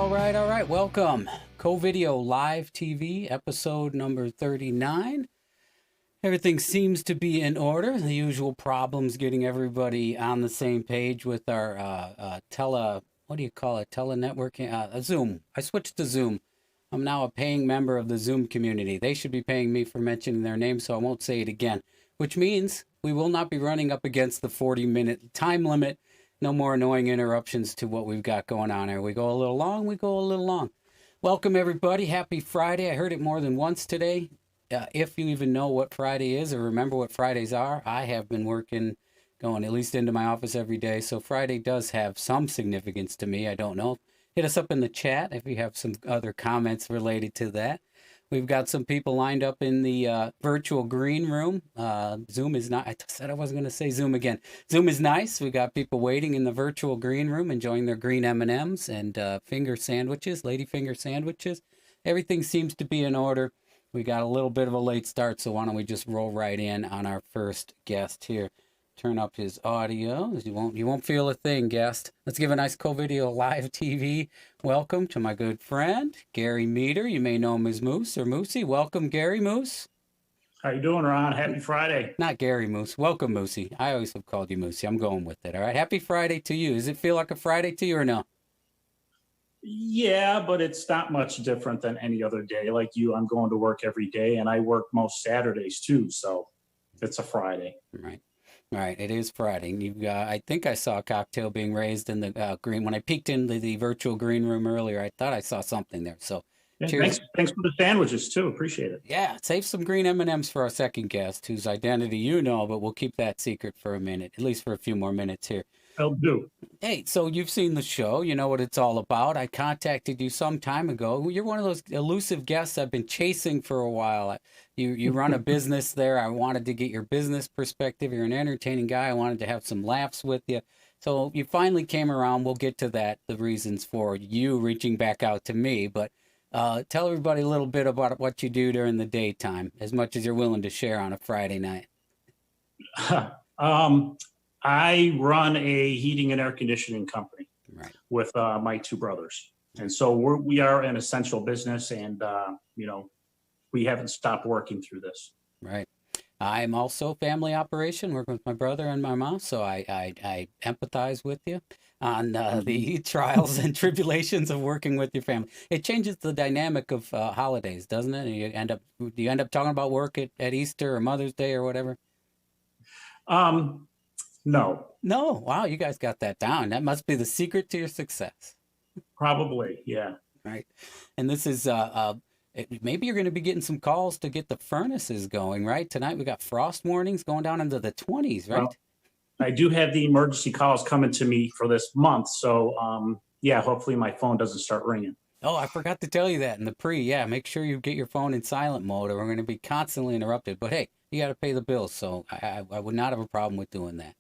All right. Welcome. Co-Video Live TV, episode number 39. Everything seems to be in order. The usual problems getting everybody on the same page with our what do you call it? Telenetworking, Zoom. I switched to Zoom. I'm now a paying member of the Zoom community. They should be paying me for mentioning their name, so I won't say it again, which means we will not be running up against the 40-minute time limit. No more annoying interruptions to what we've got going on here. We go a little long, we go a little long. Welcome, everybody. Happy Friday. I heard it more than once today. If you even know what Friday is or remember what Fridays are, I have been going at least into my office every day. So Friday does have some significance to me. I don't know. Hit us up in the chat if you have some other comments related to that. We've got some people lined up in the virtual green room. Zoom is not, I said I wasn't going to say Zoom again. Zoom is nice. We got people waiting in the virtual green room, enjoying their green M&Ms and finger sandwiches, lady finger sandwiches. Everything seems to be in order. We got a little bit of a late start, so why don't we just roll right in on our first guest here. Turn up his audio. You won't feel a thing, guest. Let's give a nice Co-Video Live TV welcome to my good friend, Gary Meter. You may know him as Moose or Moosey. Welcome, Gary Moose. How you doing, Ron? Happy Friday. Not Gary Moose. Welcome, Moosey. I always have called you Moosey. I'm going with it, all right? Happy Friday to you. Does it feel like a Friday to you or no? Yeah, but it's not much different than any other day. Like you, I'm going to work every day, and I work most Saturdays too, so it's a Friday. Right. All right, it is Friday. I think I saw a cocktail being raised in the green. When I peeked into the virtual green room earlier, I thought I saw something there. So, yeah, cheers. Thanks for the sandwiches too. Appreciate it. Yeah, save some green M&Ms for our second guest, whose identity you know, but we'll keep that secret for a minute, at least for a few more minutes here. I'll do. Hey, so you've seen the show. You know what it's all about. I contacted you some time ago. You're one of those elusive guests I've been chasing for a while. You run a business there. I wanted to get your business perspective. You're an entertaining guy. I wanted to have some laughs with you. So you finally came around. We'll get to that, the reasons for you reaching back out to me. But tell everybody a little bit about what you do during the daytime, as much as you're willing to share on a Friday night. I run a heating and air conditioning company with my two brothers. And so we are an essential business, and, we haven't stopped working through this. Right. I'm also family operation, working with my brother and my mom, so I empathize with you on the trials and tribulations of working with your family. It changes the dynamic of holidays, doesn't it? Do you end up talking about work at Easter or Mother's Day or whatever? No. Wow, you guys got that down. That must be the secret to your success. Probably, yeah. Right. And this is maybe you're going to be getting some calls to get the furnaces going, right? Tonight we got frost warnings going down into the 20s, right? Well, I do have the emergency calls coming to me for this month, so hopefully my phone doesn't start ringing. Oh, I forgot to tell you that in the yeah, make sure you get your phone in silent mode or we're going to be constantly interrupted. But hey, you got to pay the bills, so I would not have a problem with doing that.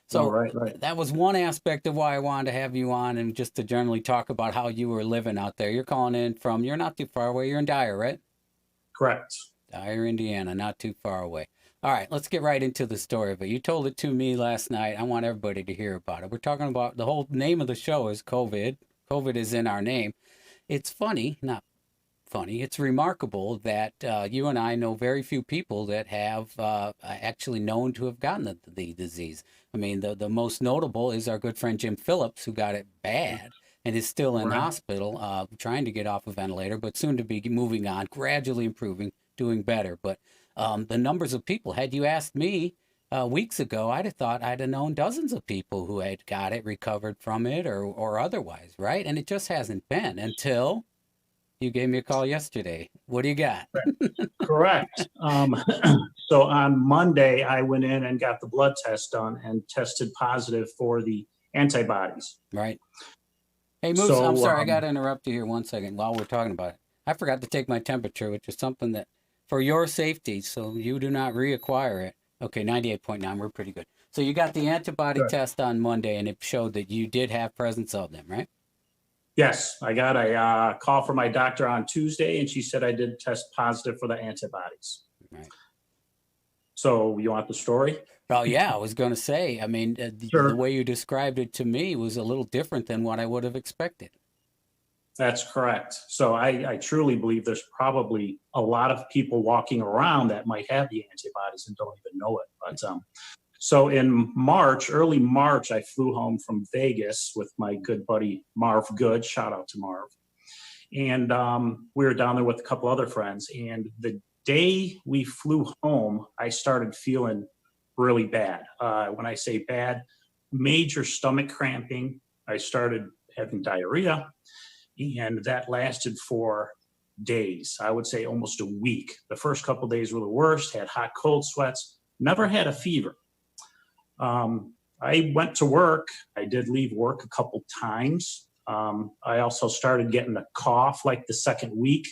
So right. That was one aspect of why I wanted to have you on, and just to generally talk about how you were living out there. You're calling in from, you're not too far away. You're in Dyer, right? Correct. Dyer, Indiana, not too far away. All right, let's get right into the story of it. You told it to me last night. I want everybody to hear about it. We're talking about, the whole name of the show is COVID. COVID is in our name. It's funny, not funny, it's remarkable that you and I know very few people that have actually known to have gotten the disease. I mean, the most notable is our good friend Jim Phillips, who got it bad and is still in hospital, trying to get off a ventilator, but soon to be moving on, gradually improving, doing better. But the numbers of people, had you asked me weeks ago, I'd have thought I'd have known dozens of people who had got it, recovered from it, or otherwise, right? And it just hasn't been until you gave me a call yesterday. What do you got? Correct. So on Monday, I went in and got the blood test done and tested positive for the antibodies. Right. Hey, Moose, I'm sorry, I got to interrupt you here 1 second while we're talking about it. I forgot to take my temperature, which is something that, for your safety, so you do not reacquire it. Okay, 98.9, we're pretty good. So you got the antibody test on Monday, and it showed that you did have presence of them, right? Yes, I got a call from my doctor on Tuesday, and she said I did test positive for the antibodies. Right. So you want the story? Oh, yeah, I was going to say, I mean, the way you described it to me was a little different than what I would have expected. That's correct. So I truly believe there's probably a lot of people walking around that might have the antibodies and don't even know it. But so in March, early March, I flew home from Vegas with my good buddy Marv Good. Shout out to Marv. And we were down there with a couple other friends. And the day we flew home, I started feeling really bad. When I say bad, major stomach cramping. I started having diarrhea, and that lasted for days. I would say almost a week. The first couple of days were the worst, had hot, cold sweats, never had a fever. I went to work. I did leave work a couple times. I also started getting a cough like the second week.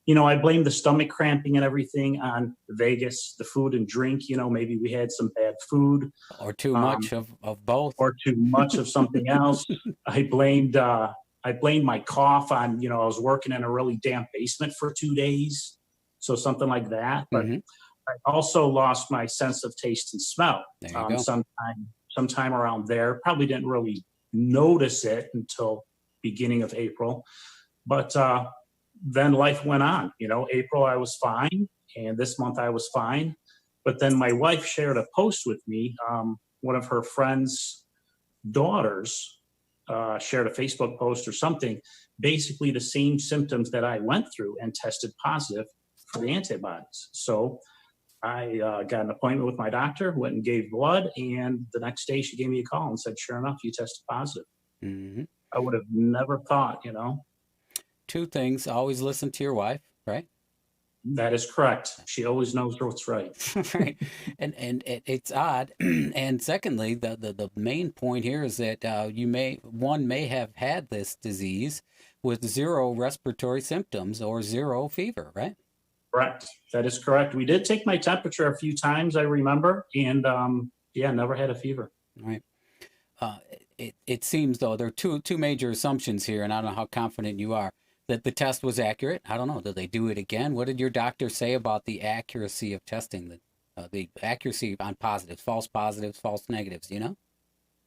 You know, I blame the stomach cramping and everything on Vegas, the food and drink. You know, maybe we had some bad food. Or too much of both. Or too much of something else. I blamed my cough on, you know, I was working in a really damp basement for 2 days. So something like that. But I also lost my sense of taste and smell. There you go. Sometime around there. Probably didn't really notice it until beginning of April. But then life went on. You know, April I was fine, and this month I was fine. But then my wife shared a post with me. One of her friends' daughters shared a Facebook post or something, basically the same symptoms that I went through, and tested positive for the antibodies. So I got an appointment with my doctor, went and gave blood, and the next day she gave me a call and said, sure enough, you tested positive. I would have never thought, you know. Two things: always listen to your wife, right? That is correct. She always knows what's right. Right. And it's odd. And secondly, the main point here is that one may have had this disease with zero respiratory symptoms or zero fever, right? Correct. That is correct. We did take my temperature a few times, I remember, and never had a fever. Right. It seems, though, there are two major assumptions here, and I don't know how confident you are that the test was accurate. I don't know. Did they do it again? What did your doctor say about the accuracy of testing, the accuracy on positives, false negatives? You know?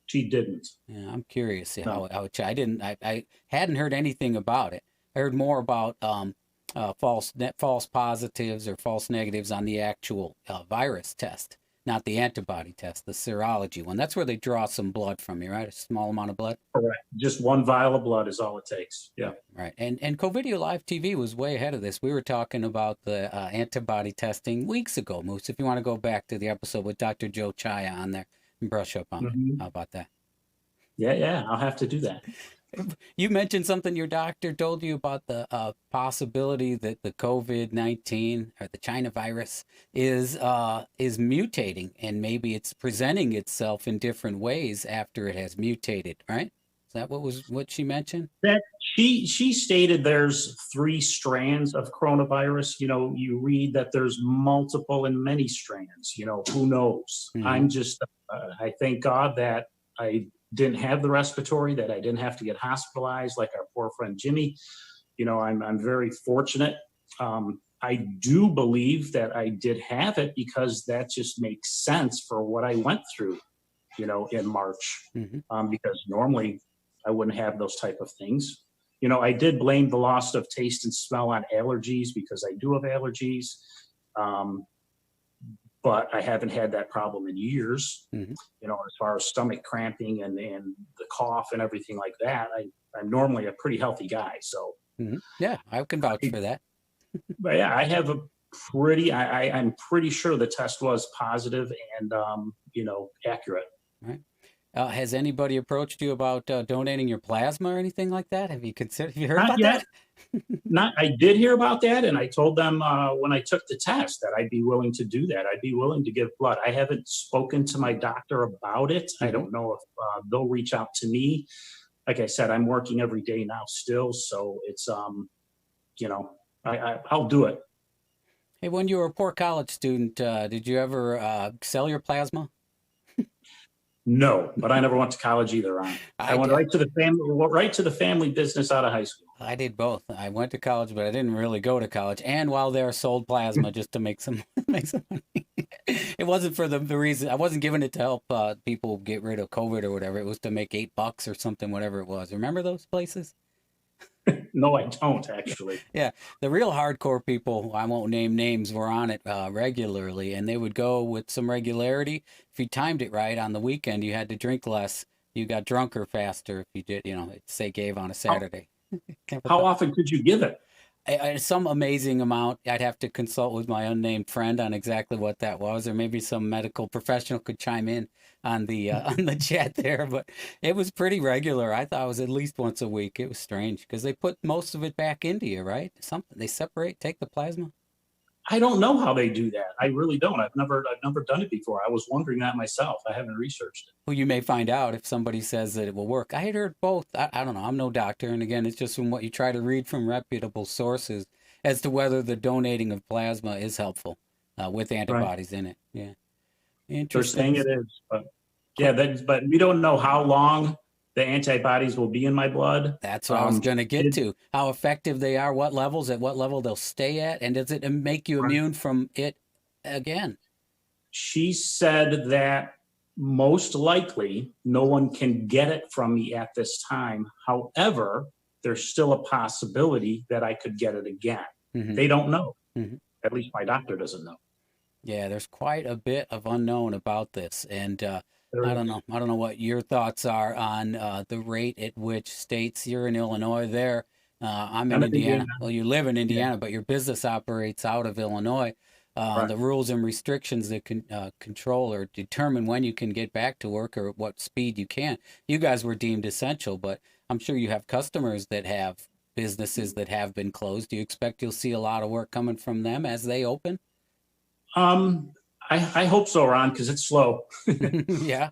She didn't. Yeah, I'm curious how I hadn't heard anything about it. I heard more about false positives or false negatives on the actual virus test, not the antibody test, the serology one. That's where they draw some blood from you, right? A small amount of blood. Correct. Just one vial of blood is all it takes. Yeah. Right. And CoVideo Live TV was way ahead of this. We were talking about the antibody testing weeks ago, Moose. If you want to go back to the episode with Dr. Joe Chaya on there and brush up on it. How about that? Yeah. I'll have to do that. You mentioned something your doctor told you about the possibility that the COVID-19 or the China virus is mutating, and maybe it's presenting itself in different ways after it has mutated, right? Is that what she mentioned? That she stated there's 3 strands of coronavirus. You know, you read that there's multiple and many strands. You know, who knows? I'm just I thank God that I didn't have the respiratory, that I didn't have to get hospitalized like our poor friend Jimmy. You know, I'm very fortunate. I do believe that I did have it because that just makes sense for what I went through, you know, in March, because normally I wouldn't have those type of things. You know, I did blame the loss of taste and smell on allergies because I do have allergies. But I haven't had that problem in years, you know, as far as stomach cramping and the cough and everything like that. I'm normally a pretty healthy guy. So, yeah, I can vouch for that. But yeah, I have I'm pretty sure the test was positive and, you know, accurate. Right. Has anybody approached you about donating your plasma or anything like that? Have you heard about that? I did hear about that, and I told them when I took the test that I'd be willing to do that. I'd be willing to give blood. I haven't spoken to my doctor about it. I don't know if they'll reach out to me. Like I said, I'm working every day now still, so it's you know, I'll do it. Hey, when you were a poor college student, did you ever sell your plasma? No, but I never went to college either. I went right to the family business out of high school. I did both. I went to college, but I didn't really go to college. And while there, sold plasma just to make some money. It wasn't for the reason. I wasn't giving it to help people get rid of COVID or whatever. It was to make $8 or something, whatever it was. Remember those places? No, I don't actually. Yeah, the real hardcore people, I won't name names, were on it regularly, and they would go with some regularity. If you timed it right on the weekend, you had to drink less. You got drunker faster if you did, say gave on a How, Saturday. how often could you give it? Some amazing amount. I'd have to consult with my unnamed friend on exactly what that was, or maybe some medical professional could chime in on the on the chat there. But it was pretty regular. I thought it was at least once a week. It was strange because they put most of it back into you, right? Something they separate, take the plasma. I don't know how they do that. I really don't. I've never done it before. I was wondering that myself. I haven't researched it. Well, you may find out if somebody says that it will work. I had heard both. I don't know. I'm no doctor, and again, it's just from what you try to read from reputable sources as to whether the donating of plasma is helpful with Right. antibodies in it. Yeah, They're saying interesting. it is, but yeah, but we don't know how long the antibodies will be in my blood. That's what I was going to get It, to. How effective they are, what levels, at what level they'll stay at, and does it make you immune from it again? she said that most likely no one can get it from me at this time. However, there's still a possibility that I could get it again. Hmm. They don't know. Hmm. At least my doctor doesn't know. Yeah, there's quite a bit of unknown about this, and There I is. don't know. I don't know what your thoughts are on the rate at which states. You're in Illinois. There, I'm in I'm in Indiana. Indiana. Well, you live in Yeah, Indiana, but your business operates out of Illinois. right. The rules and restrictions that can control or determine when you can get back to work or at what speed you can. You guys were deemed essential, but I'm sure you have customers that have businesses that have been closed. Do you expect you'll see a lot of work coming from them as they open? Um, I hope so, Ron, because it's slow. Yeah.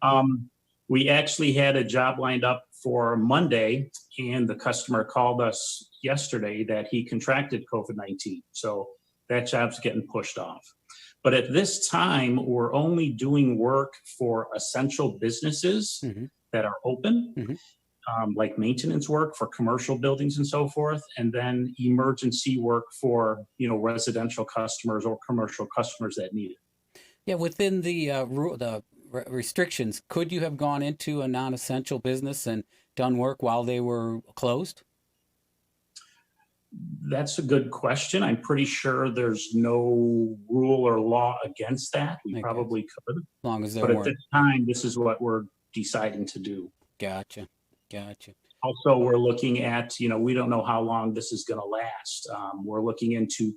We actually had a job lined up for Monday, and the customer called us yesterday that he contracted COVID-19. So that job's getting pushed off. But at this time, we're only doing work for essential businesses Hmm. that are open, Hmm. like maintenance work for commercial buildings and so forth, and then emergency work for residential customers or commercial customers that need it. Yeah, within the restrictions, could you have gone into a non-essential business and done work while they were closed? That's a good question. I'm pretty sure there's no rule or law against that. We I guess, probably could. as long as there But at weren't. this time, this is what we're deciding to do. Gotcha, gotcha. Also, we're looking at, we don't know how long this is going to last. We're looking into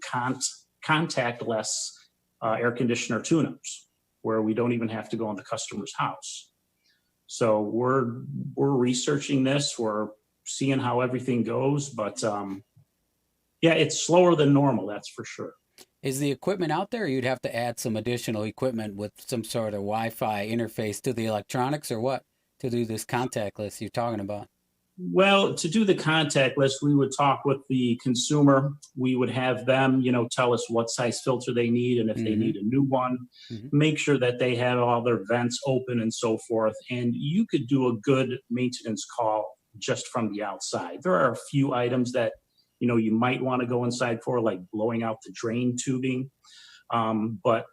contactless air conditioner tune-ups, where we don't even have to go in the customer's house. So we're researching this. We're seeing how everything goes, but yeah, it's slower than normal, that's for sure. Is the equipment out there, or you'd have to add some additional equipment with some sort of Wi-Fi interface to the electronics, or what, to do this contactless you're talking about? Well, to do the contactless, we would talk with the consumer. We would have them, tell us what size filter they need and if they Hmm. need a new one, Hmm. make sure that they have all their vents open and so forth. And you could do a good maintenance call just from the outside. There are a few items that, you might want to go inside for, like blowing out the drain tubing. But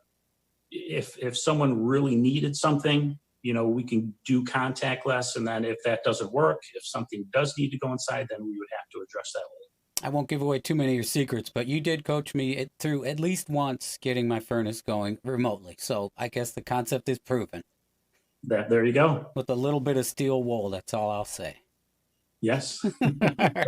if someone really needed something, we can do contactless. And then if that doesn't work, if something does need to go inside, then we would have to address that later. I won't give away too many of your secrets, but you did coach me through at least once getting my furnace going remotely. So I guess the concept is proven. There you go. With a little bit of steel wool, that's all I'll say. Yes. All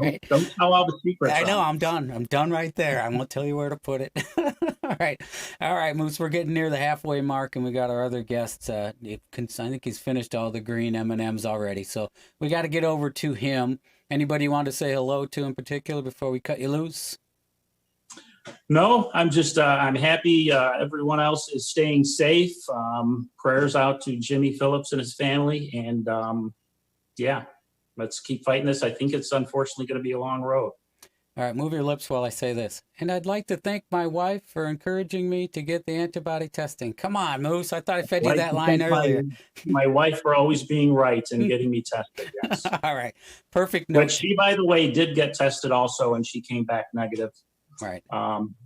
right. Don't tell all the secrets. I know, Ron. I'm done. I'm done right there. I won't tell you where to put it. All right. All right, Moose, we're getting near the halfway mark, and we got our other guests. I think he's finished all the green M&Ms already, so we got to get over to him. Anybody you want to say hello to in particular before we cut you loose? No, I'm just, I'm happy everyone else is staying safe. Prayers out to Jimmy Phillips and his family. And yeah, let's keep fighting this. I think it's unfortunately going to be a long road. All right, move your lips while I say this. And I'd like to thank my wife for encouraging me to get the antibody testing. Come on, Moose. I thought I fed you Like that to line thank earlier. my wife for always being right and getting me tested. Yes. All right. Perfect But note. she, by the way, did get tested also, and she came back negative. Right.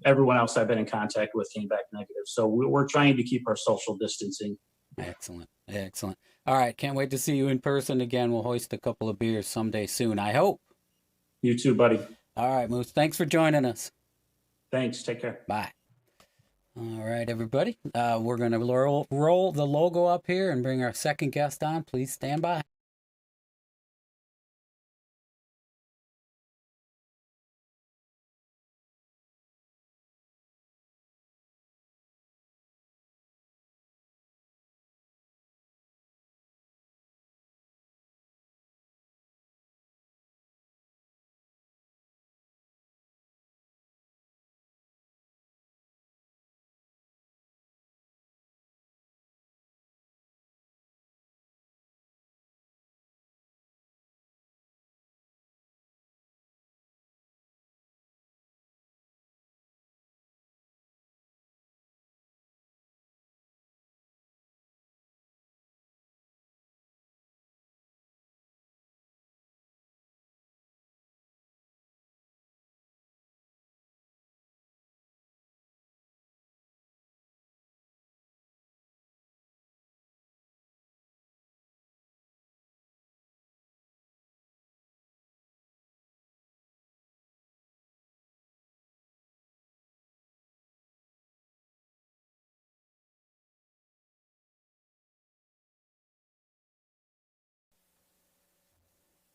Everyone else I've been in contact with came back negative. So we're trying to keep our social distancing. Excellent. Excellent. All right. Can't wait to see you in person again. We'll hoist a couple of beers someday soon, I hope. You too, buddy. All right, Moose. Thanks for joining us. Thanks. Take care. Bye. All right, everybody. We're going to roll the logo up here and bring our second guest on. Please stand by.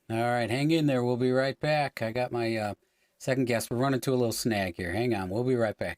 All right, hang in there. We'll be right back. I got my second guest. We're running to a little snag here. Hang on. We'll be right back.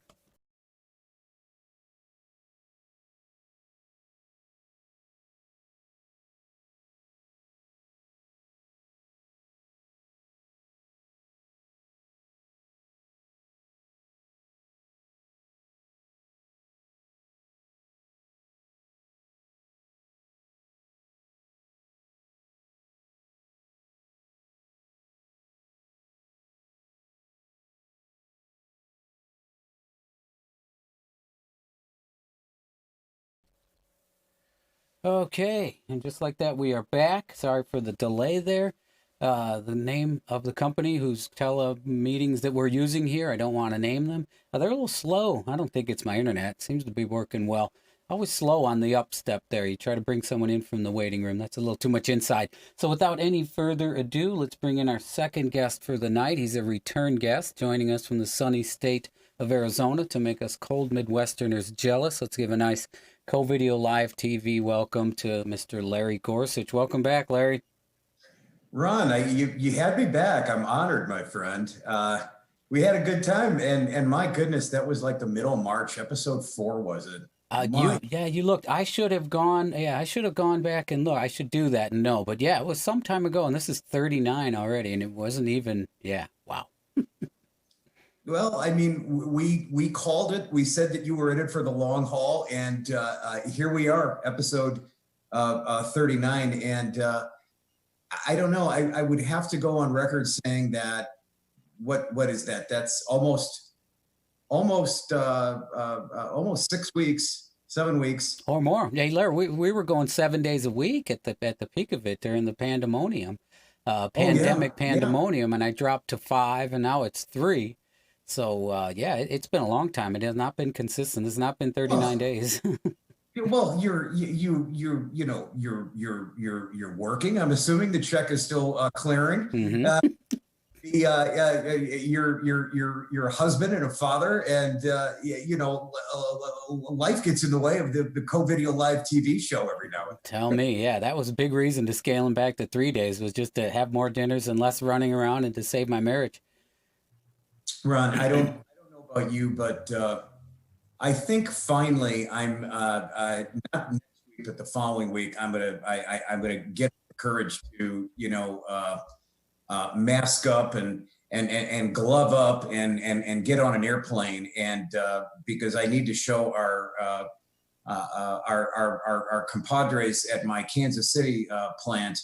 Okay, and just like that, we are back. Sorry for the delay there. The name of the company whose tele meetings that we're using here, I don't want to name them. They're a little slow. I don't think it's my internet. Seems to be working well. Always slow on the up step there. You try to bring someone in from the waiting room. That's a little too much inside. So without any further ado, let's bring in our second guest for the night. He's a return guest joining us from the sunny state of Arizona to make us cold Midwesterners jealous. Let's give a nice Co-Video Live TV welcome to Mr. Larry Gorsuch. Welcome back, Larry. Ron, you had me back. I'm honored, my friend. We had a good time, and my goodness, that was like the middle of March, episode 4, was it? You looked. I should have gone. Yeah, I should have gone back and look. I should do that. No, but yeah, it was some time ago, and this is 39 already, and it wasn't even. Yeah, wow. Well, I mean, we called it. We said that you were in it for the long haul, and here we are, episode 39. And I don't know. I would have to go on record saying that. What is that? That's almost 6 weeks, 7 weeks or more. Hey, Larry, we were going 7 days a week at the peak of it during the pandemonium, pandemonium, and I dropped to 5, and now it's 3. So yeah, it's been a long time. It has not been consistent. It's not been 39 days. Well, you're working. I'm assuming the check is still clearing. Mm-hmm. You're a husband and a father, and life gets in the way of the Co-Video Live TV show every now and then. Tell me, yeah, that was a big reason to scaling back to 3 days, was just to have more dinners and less running around and to save my marriage. Ron, I don't know about you, but I think finally I'm not next week, but the following week I'm gonna get the courage to mask up and glove up and get on an airplane, and because I need to show our compadres at my Kansas City plant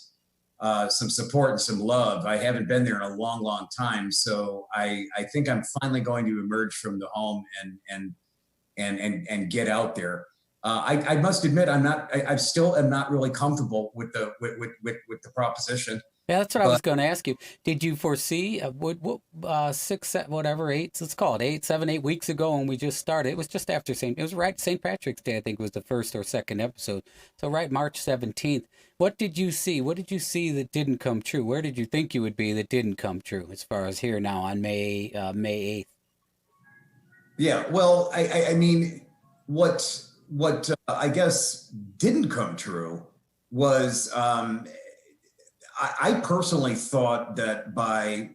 some support and some love. I haven't been there in a long time, so I think I'm finally going to emerge from the home and get out there. I must admit I still am not really comfortable with the proposition. Yeah, that's what I was But going to ask you. Did you foresee whatever, eight, let's call it 8 weeks ago when we just started? It was just after it was right St. Patrick's Day, I think was the first or second episode. So right March 17th. What did you see? What did you see that didn't come true? Where did you think you would be that didn't come true as far as here now on May 8th? yeah, well, I mean, what I guess didn't come true was I personally thought that by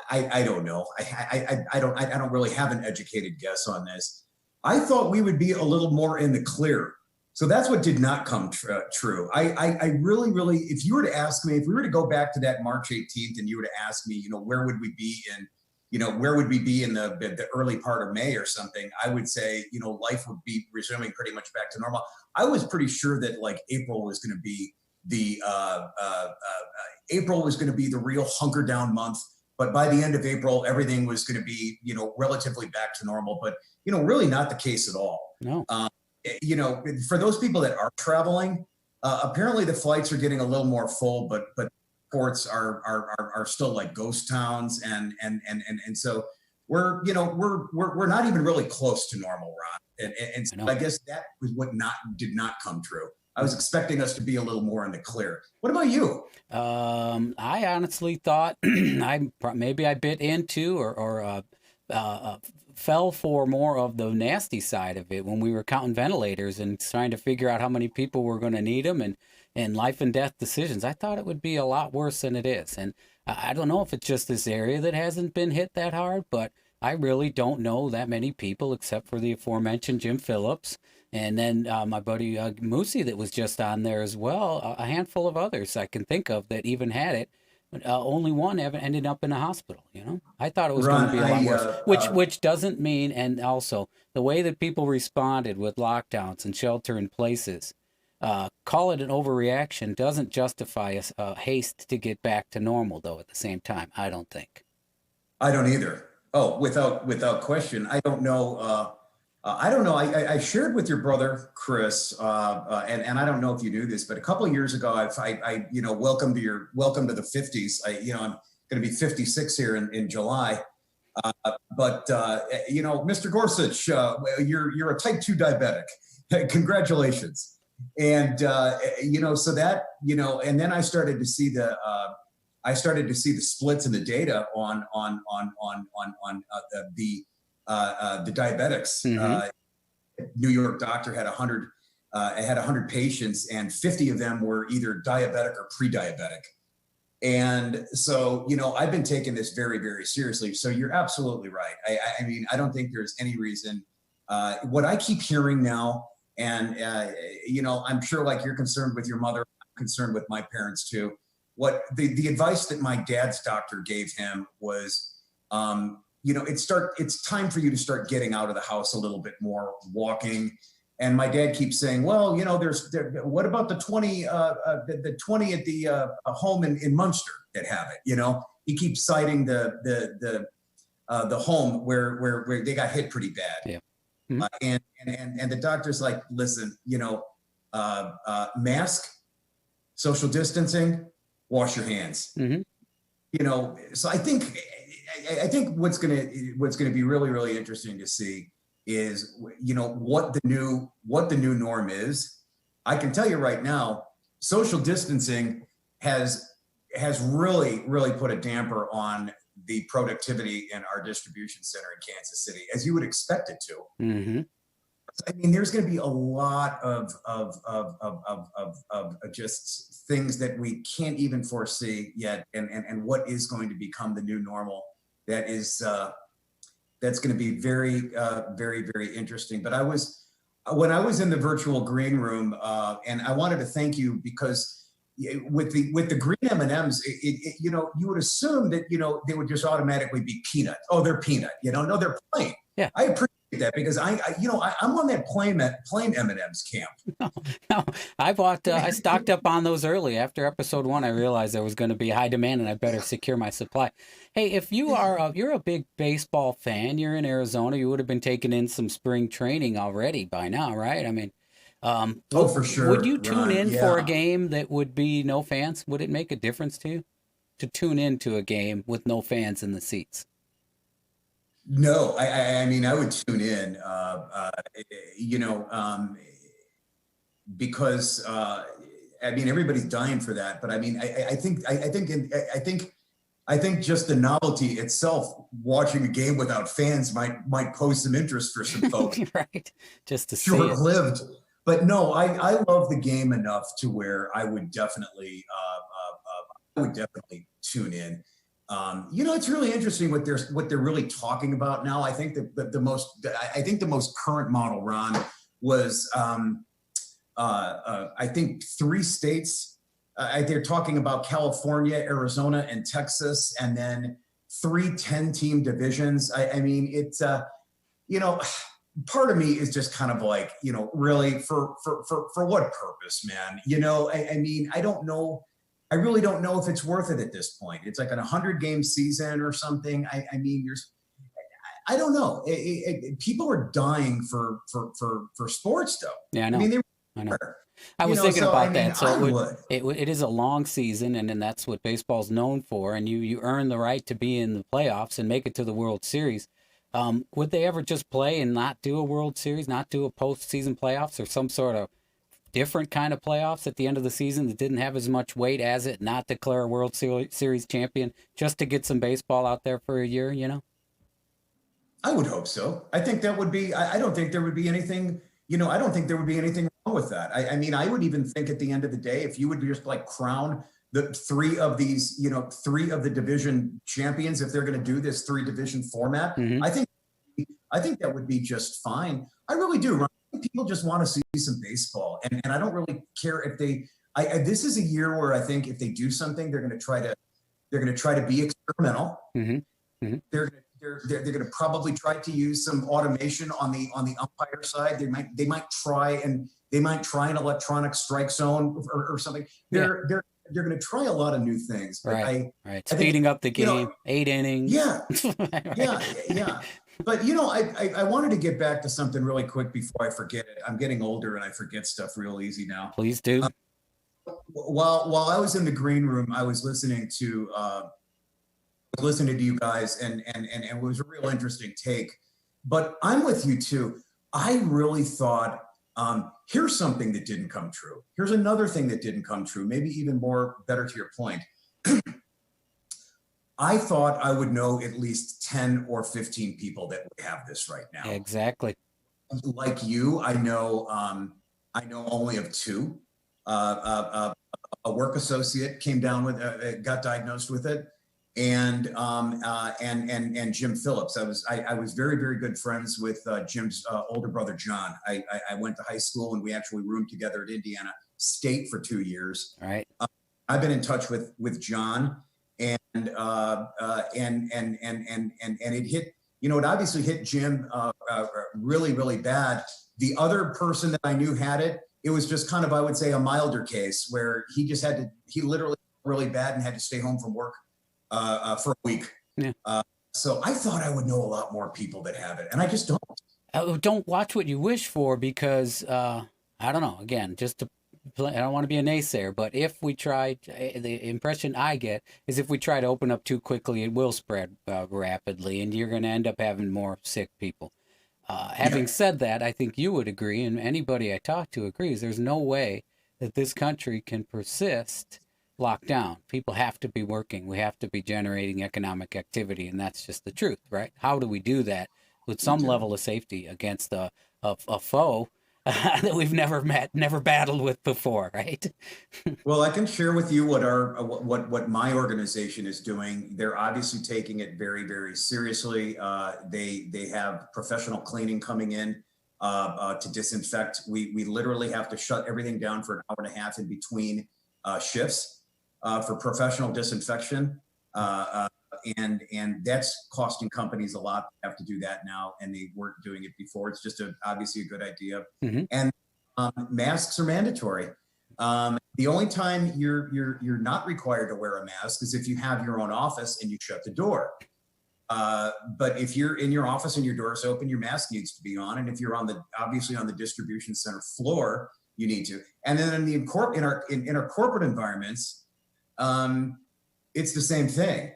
I don't know I don't really have an educated guess on this. I thought we would be a little more in the clear. So that's what did not come true. I really, if you were to ask me, if we were to go back to that March 18th and you were to ask me, where would we be in, where would we be in the early part of May or something, I would say, life would be resuming pretty much back to normal. I was pretty sure that like April was going to be the real hunker down month. But by the end of April, everything was going to be, relatively back to normal. But, really not the case at all. No. For those people that are traveling, apparently the flights are getting a little more full, but ports are still like ghost towns, and so we're not even really close to normal, Ron. And so I guess that was what did not come true. I was expecting us to be a little more in the clear. What about you? I honestly thought maybe I bit into or fell for more of the nasty side of it when we were counting ventilators and trying to figure out how many people were going to need them and life and death decisions. I thought it would be a lot worse than it is. And I don't know if it's just this area that hasn't been hit that hard, but I really don't know that many people except for the aforementioned Jim Phillips. And then my buddy Moosey that was just on there as well. A handful of others I can think of that even had it. Only one ended up in a hospital. I thought it was going to be a lot worse. Which doesn't mean, and also the way that people responded with lockdowns and shelter in places, call it an overreaction, doesn't justify a haste to get back to normal. Though at the same time, I don't think. I don't either. Oh, without question. I don't know. I don't know. I shared with your brother Chris, and I don't know if you knew this, but a couple of years ago, I welcome to the 50s. I'm going to be 56 here in July. But Mr. Gorsuch, you're a type 2 diabetic. Congratulations. And so that and then I started to see the splits in the data on the diabetics. Mm-hmm. New York doctor had 100 patients, and 50 of them were either diabetic or pre-diabetic. And so, I've been taking this very, very seriously. So you're absolutely right. I mean, I don't think there's any reason. What I keep hearing now, and I'm sure like you're concerned with your mother, I'm concerned with my parents too. What the advice that my dad's doctor gave him was, it's time for you to start getting out of the house a little bit more, walking. And my dad keeps saying, well, what about the 20 at the home in Munster that have it? He keeps citing the home where they got hit pretty bad. Yeah. Mm-hmm. And the doctor's like, listen, mask, social distancing, wash your hands. Mm-hmm. So I think what's going to be really, really interesting to see is, what the new norm is. I can tell you right now, social distancing has really, really put a damper on the productivity in our distribution center in Kansas City, as you would expect it to. Mm-hmm. I mean, there's going to be a lot of just things that we can't even foresee yet, and what is going to become the new normal. That's going to be very, very, very interesting. But when I was in the virtual green room, and I wanted to thank you because with the green M&Ms, you would assume that they would just automatically be peanut. Oh, they're peanut. No, they're plain. Yeah, I appreciate that because I'm on that plain M&Ms camp. No, I stocked up on those early. After episode 1, I realized there was going to be high demand and I better secure my supply. Hey, if you're a big baseball fan, you're in Arizona, you would have been taking in some spring training already by now, right? I mean, for sure. Would you tune in yeah. for a game that would be no fans? Would it make a difference to you? to tune into a game with no fans in the seats? No, I mean, I would tune in, you know, because I mean, everybody's dying for that. But I mean, I think just the novelty itself, watching a game without fans, might pose some interest for some folks. Right, just to see it. Short-lived. But no, I love the game enough to where I would definitely tune in. You know, it's really interesting what they're really talking about now. I think the most current model, Ron, was I think 3 states. They're talking about California, Arizona, and Texas, and then 3 10-team divisions. I mean, it's you know, part of me is just kind of like, you know, really for what purpose, man? You know, I mean, I don't know. I really don't know if it's worth it at this point. It's like an 100-game season or something. I mean, I don't know. People are dying for sports, though. Yeah, I know. I mean, I know. I was thinking about that. So it is a long season, and then that's what baseball's known for. And you earn the right to be in the playoffs and make it to the World Series. Would they ever just play and not do a World Series, not do a postseason playoffs, or some sort of different kind of playoffs at the end of the season that didn't have as much weight as it, not declare a World Series champion, just to get some baseball out there for a year, you know? I would hope so. I think that would be, I don't think there would be anything, you know, I don't think there would be anything wrong with that. I mean, I would even think at the end of the day, if you would just like crown the 3 of these, you know, 3 of the division champions, if they're going to do this 3 division format, I think that would be just fine. I really do, Ron. People just want to see some baseball, and I don't really care if they. This is a year where I think if they do something, they're going to try to be experimental. Mm-hmm. They're going to probably try to use some automation on the umpire side. They might try an electronic strike zone or something. They're going to try a lot of new things. But right. Speeding up the game, you know, 8 innings. Yeah. Right. Yeah. But, you know, I wanted to get back to something really quick before I forget it. I'm getting older and I forget stuff real easy now. Please do. While I was in the green room, I was listening to you guys, and it was a real interesting take. But I'm with you too. I really thought, here's something that didn't come true. Here's another thing that didn't come true. Maybe even more better to your point. I thought I would know at least 10 or 15 people that would have this right now. Exactly. Like you, I know only of 2. A work associate came down with, got diagnosed with it, and Jim Phillips. I was very, very good friends with Jim's older brother, John. I went to high school and we actually roomed together at Indiana State for 2 years. All right. I've been in touch with John. And it hit, you know, it obviously hit Jim really, really bad. The other person that I knew had it. It was just kind of, I would say, a milder case where he literally really bad and had to stay home from work for a week. Yeah. So I thought I would know a lot more people that have it, and I just don't. Don't watch what you wish for, because I don't know. Again, I don't want to be a naysayer, but if we try, the impression I get is if we try to open up too quickly, it will spread rapidly, and you're going to end up having more sick people. Having said that, I think you would agree, and anybody I talk to agrees, there's no way that this country can persist locked down. People have to be working. We have to be generating economic activity, and that's just the truth, right? How do we do that with some level of safety against a foe that we've never met, never battled with before, right? Well, I can share with you what my organization is doing. They're obviously taking it very, very seriously. They have professional cleaning coming in to disinfect. We literally have to shut everything down for an hour and a half in between shifts for professional disinfection. And that's costing companies a lot to have to do that now, and they weren't doing it before. It's just obviously a good idea. Mm-hmm. And masks are mandatory. The only time you're not required to wear a mask is if you have your own office and you shut the door. But if you're in your office and your door is open, your mask needs to be on. And if you're obviously on the distribution center floor, you need to. And then in our corporate environments, it's the same thing.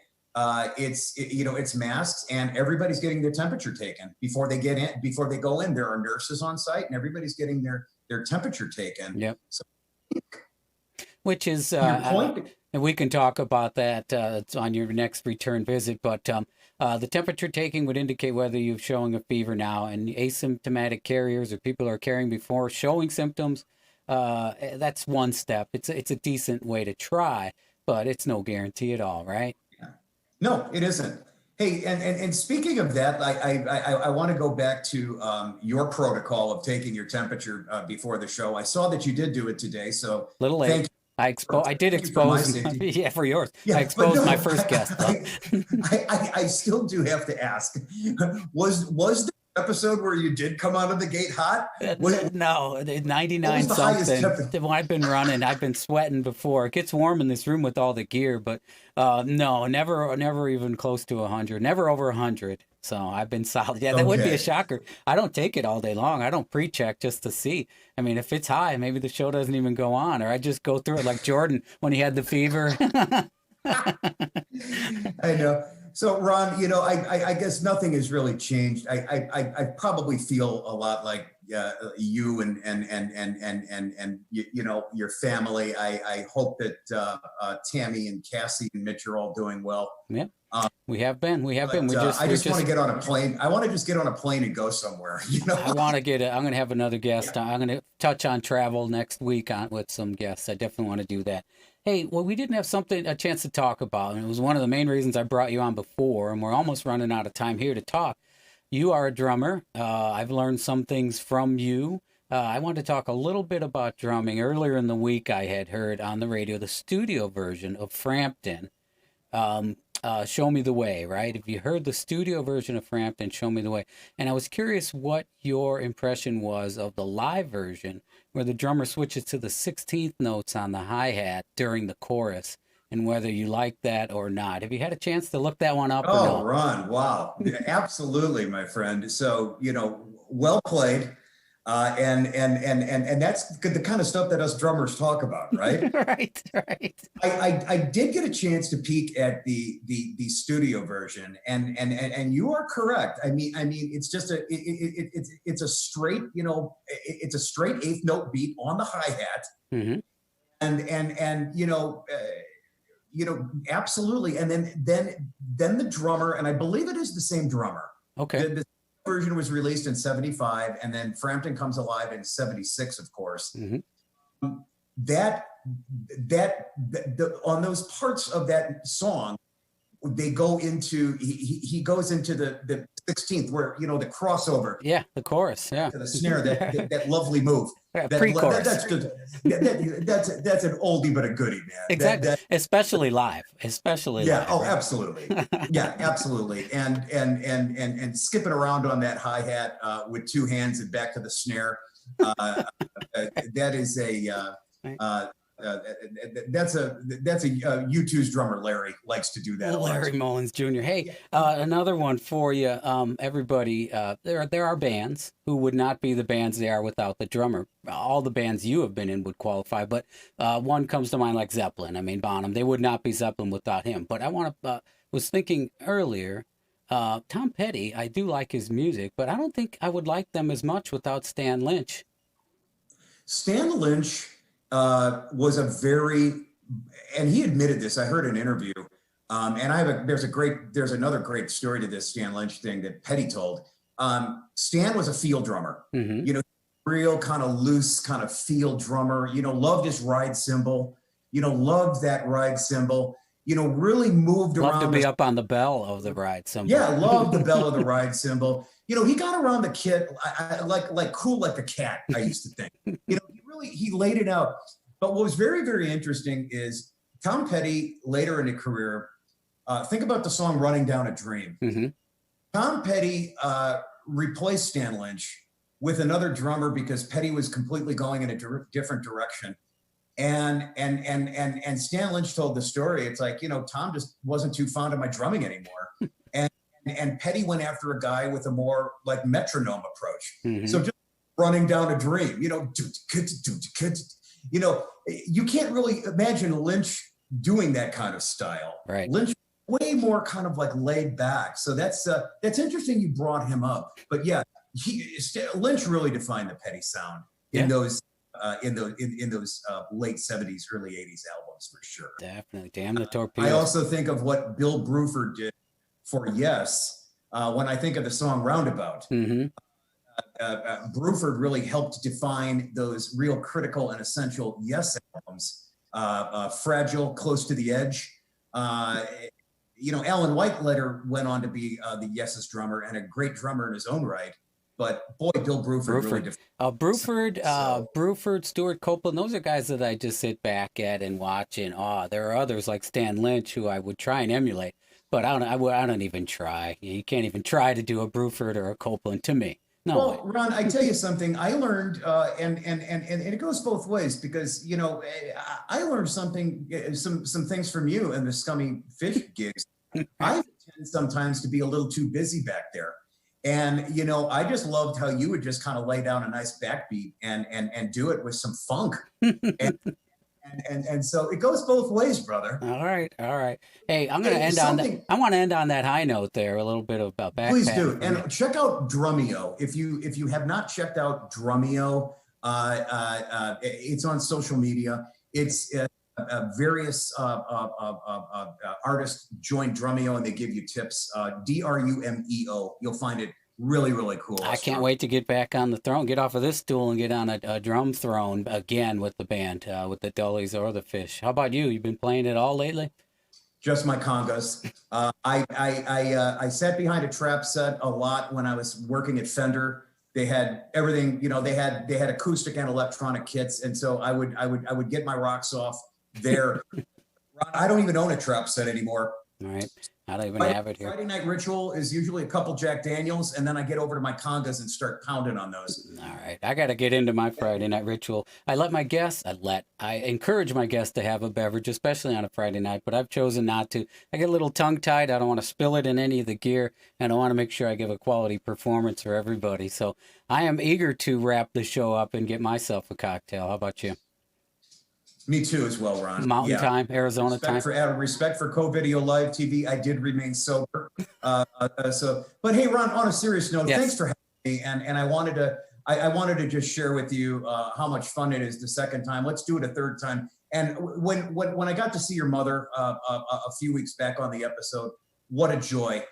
It's masks, and everybody's getting their temperature taken before they get in. Before they go in, there are nurses on site, and everybody's getting their temperature taken. Yep. So, which is your point. and we can talk about that it's on your next return visit. But the temperature taking would indicate whether you're showing a fever now, and asymptomatic carriers or people who are carrying before showing symptoms. That's one step. It's a decent way to try, but it's no guarantee at all, right? No, it isn't. Hey, and speaking of that, I want to go back to your protocol of taking your temperature before the show. I saw that you did do it today, so Little late. thank you. I did expose. Yeah, for yours. Yeah, I exposed no, my first guest. I still do have to ask: was the episode where you did come out of the gate hot? No, 99 What was the highest something. temperature? When I've been running, I've been sweating before. It gets warm in this room with all the gear, but no, never even close to 100. Never over 100. So I've been solid. Yeah, that would be a Okay. shocker. I don't take it all day long. I don't pre-check just to see. I mean, if it's high, maybe the show doesn't even go on, or I just go through it like Jordan when he had the fever. I know. So, Ron, I guess nothing has really changed. I probably feel a lot like you and your family. I hope that Tammy and Cassie and Mitch are all doing well. Yeah, we have been. We I just want to get on a plane. I want to just get on a plane and go somewhere. I want to get. I'm going to have another guest. Yeah. I'm going to touch on travel next week with some guests. I definitely want to do that. Hey, well, we didn't have a chance to talk about, and it was one of the main reasons I brought you on before, and we're almost running out of time here to talk. You are a drummer. I've learned some things from you. I want to talk a little bit about drumming. Earlier in the week, I had heard on the radio the studio version of Frampton, Show Me the Way, right? If you heard the studio version of Frampton, Show Me the Way. And I was curious what your impression was of the live version, where the drummer switches to the 16th notes on the hi-hat during the chorus, and whether you like that or not. Have you had a chance to look that one up? Oh, Ron, wow. Absolutely, my friend. So, well played. And that's the kind of stuff that us drummers talk about, right? Right. I did get a chance to peek at the studio version, and you are correct. I mean, it's just it's a straight, it's a straight eighth note beat on the hi-hat. Mm-hmm. Absolutely. And then the drummer, and I believe it is the same drummer. Okay. The version was released in 75, and then Frampton Comes Alive in 76, of course. Mm-hmm. On those parts of that song, they go into, he goes into the 16th, where, the crossover. Yeah, the chorus, yeah. To the snare, that lovely move. Pre-chorus. That's an oldie but a goodie, man. Exactly, especially live. Yeah. Live, Oh, right? absolutely. Yeah, absolutely. And skipping around on that hi-hat with two hands and back to the snare. That is that's a U2's drummer Larry likes to do that. Larry Mullins Jr. Hey, another one for you. Everybody, there are bands who would not be the bands they are without the drummer. All the bands you have been in would qualify, but one comes to mind like Zeppelin. I mean, Bonham. They would not be Zeppelin without him. But I was thinking earlier, Tom Petty. I do like his music, but I don't think I would like them as much without Stan Lynch. Stan Lynch was and he admitted this. I heard an interview, and there's another great story to this Stan Lynch thing that Petty told. Stan was a field drummer, Mm-hmm. Real kind of loose, kind of field drummer, loved his ride cymbal, loved that ride cymbal, really moved around. Love to be up on the bell of the ride cymbal. Yeah, loved the bell of the ride cymbal. He got around the kit like cool like a cat, I used to think. He laid it out. But what was very, very interesting is Tom Petty later in his career, think about the song Running Down a Dream. Mm-hmm. Tom Petty replaced Stan Lynch with another drummer because Petty was completely going in a different direction. And Stan Lynch told the story. It's like, Tom just wasn't too fond of my drumming anymore. and Petty went after a guy with a more like metronome approach. Mm-hmm. So just Running Down a Dream, you can't really imagine Lynch doing that kind of style. Right. Lynch way more kind of like laid back. So that's interesting you brought him up. But yeah, Lynch really defined the petty sound in those late 70s, early 80s albums for sure. Definitely. Damn the Torpedoes. I also think of what Bill Bruford did for Yes when I think of the song Roundabout. Mm-hmm. Bruford really helped define those real critical and essential Yes albums. Fragile, Close to the Edge. Alan White later went on to be the Yes's drummer and a great drummer in his own right. But boy, Bill Bruford really Bruford, Stuart Copeland, those are guys that I just sit back at and watch in awe. There are others like Stan Lynch who I would try and emulate, but I don't even try. You can't even try to do a Bruford or a Copeland to me. No well, way. Ron, I tell you something. I learned, and it goes both ways because I learned some things from you and the Scummy Fish gigs. I tend sometimes to be a little too busy back there. And, I just loved how you would just kind of lay down a nice backbeat and do it with some funk. And so it goes both ways, brother. All right. Hey, I'm going to end on that. I want to end on that high note there, a little bit about backpack. Please do. And check out Drumeo. If you have not checked out Drumeo, it's on social media. It's various artists join Drumeo and they give you tips. Drumeo. You'll find it really, really cool. I can't wait to get back on the throne, get off of this stool and get on a drum throne again with the band, with the Dullies or the Fish. How about you? You've been playing it all lately? Just my congas. I sat behind a trap set a lot when I was working at Fender. They had everything, they had acoustic and electronic kits. And so I would get my rocks off there. I don't even own a trap set anymore. All right. I don't even have it here. Friday night ritual is usually a couple Jack Daniels, and then I get over to my congas and start pounding on those. All right. I got to get into my Friday night ritual. I encourage my guests to have a beverage, especially on a Friday night, but I've chosen not to. I get a little tongue-tied. I don't want to spill it in any of the gear, and I want to make sure I give a quality performance for everybody. So I am eager to wrap the show up and get myself a cocktail. How about you? Me too, as well, Ron. Mountain time, Arizona time. Out of respect for Co-Video Live TV, I did remain sober. But hey, Ron, on a serious note, yes. Thanks for having me. And I wanted to just share with you how much fun it is the second time. Let's do it a third time. And when I got to see your mother a few weeks back on the episode, what a joy!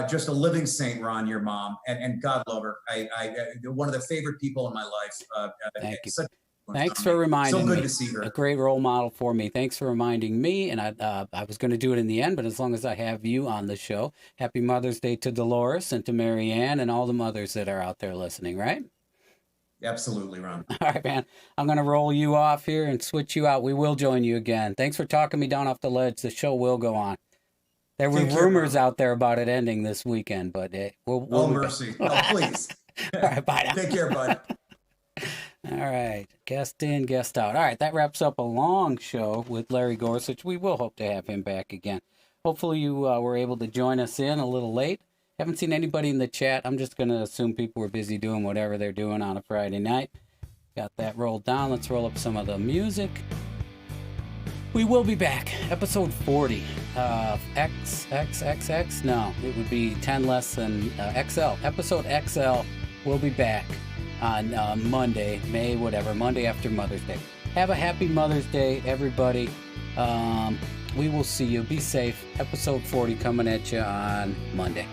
Just a living saint, Ron, your mom, and God love her. One of the favorite people in my life. Thank you. Thanks for reminding me. So good to see her. A great role model for me. Thanks for reminding me. And I was going to do it in the end, but as long as I have you on the show, happy Mother's Day to Dolores and to Mary Ann and all the mothers that are out there listening, right? Absolutely, Ron. All right, man. I'm going to roll you off here and switch you out. We will join you again. Thanks for talking me down off the ledge. The show will go on. There were rumors out there about it ending this weekend, but we'll mercy. Oh, please. All right, bye now. Take care, bud. All right, guest in, guest out. All right, that wraps up a long show with Larry Gorsuch. We will hope to have him back again. Hopefully you were able to join us in a little late. Haven't seen anybody in the chat. I'm just going to assume people were busy doing whatever they're doing on a Friday night. Got that rolled down. Let's roll up some of the music. We will be back. Episode 40 of XXXX. No, it would be 10 less than XL. Episode XL will be back on Monday, Monday after Mother's Day. Have a happy Mother's Day, everybody. We will see you. Be safe. Episode 40 coming at you on Monday.